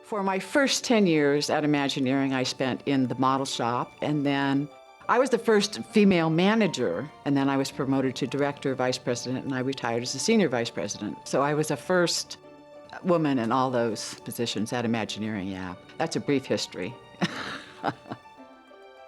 For my first 10 years at Imagineering, I spent in the model shop, and then I was the first female manager, and then I was promoted to director, vice president, and I retired as a senior vice president. So I was the first woman in all those positions at Imagineering, yeah. That's a brief history.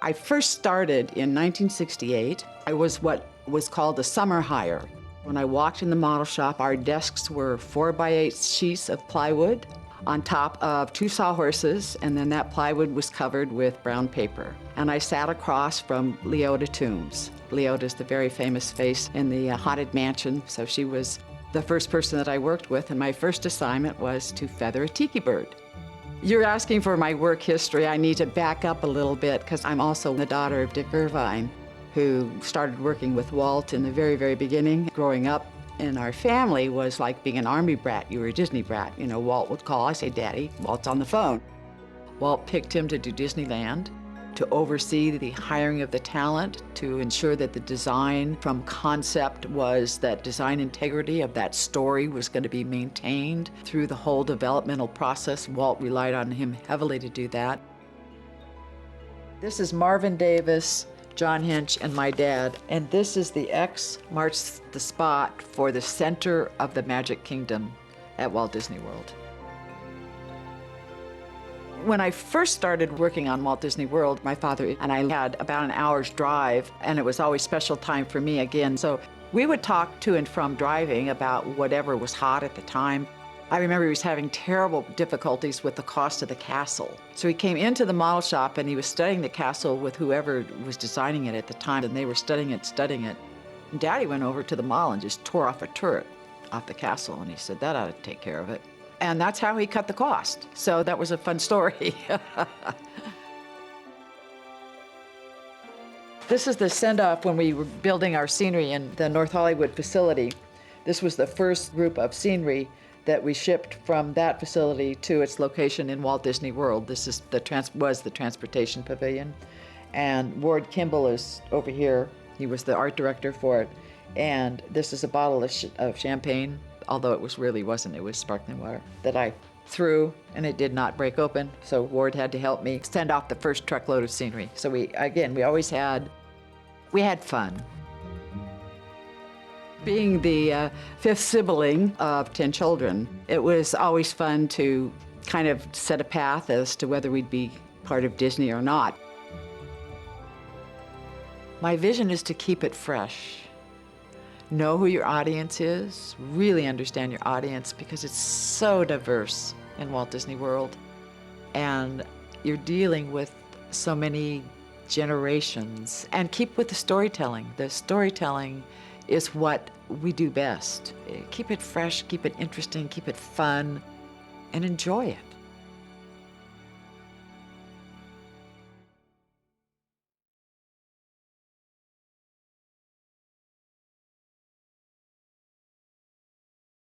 I first started in 1968. I was what was called a summer hire. When I walked in the model shop, our desks were 4x8 sheets of plywood on top of 2 sawhorses, and then that plywood was covered with brown paper. And I sat across from Leota Toombs. Leota is the very famous face in the Haunted Mansion, so she was the first person that I worked with, and my first assignment was to feather a tiki bird. You're asking for my work history. I need to back up a little bit because I'm also the daughter of Dick Irvine, who started working with Walt in the very, very beginning. Growing up in our family was like being an Army brat. You were a Disney brat. You know, Walt would call, I say, Daddy, Walt's on the phone. Walt picked him to do Disneyland, to oversee the hiring of the talent, to ensure that the design from concept was that design integrity of that story was going to be maintained through the whole developmental process. Walt relied on him heavily to do that. This is Marvin Davis, John Hinch, and my dad, and this is the X marks the spot for the center of the Magic Kingdom at Walt Disney World. When I first started working on Walt Disney World, my father and I had about an hour's drive, and it was always special time for me again. So we would talk to and from driving about whatever was hot at the time. I remember he was having terrible difficulties with the cost of the castle. So he came into the model shop and he was studying the castle with whoever was designing it at the time, and they were studying it. And Daddy went over to the mall and just tore off a turret off the castle, and he said, that ought to take care of it. And that's how he cut the cost. So that was a fun story. This is the send-off when we were building our scenery in the North Hollywood facility. This was the first group of scenery that we shipped from that facility to its location in Walt Disney World. This is was the transportation pavilion. And Ward Kimball is over here. He was the art director for it. And this is a bottle of champagne, although it really wasn't. It was sparkling water that I threw, and it did not break open. So Ward had to help me send off the first truckload of scenery. So we always had fun. Being the 5th sibling of 10 children, it was always fun to kind of set a path as to whether we'd be part of Disney or not. My vision is to keep it fresh. Know who your audience is, really understand your audience, because it's so diverse in Walt Disney World. And you're dealing with so many generations. And keep with the storytelling. The storytelling is what we do best. Keep it fresh, keep it interesting, keep it fun, and enjoy it.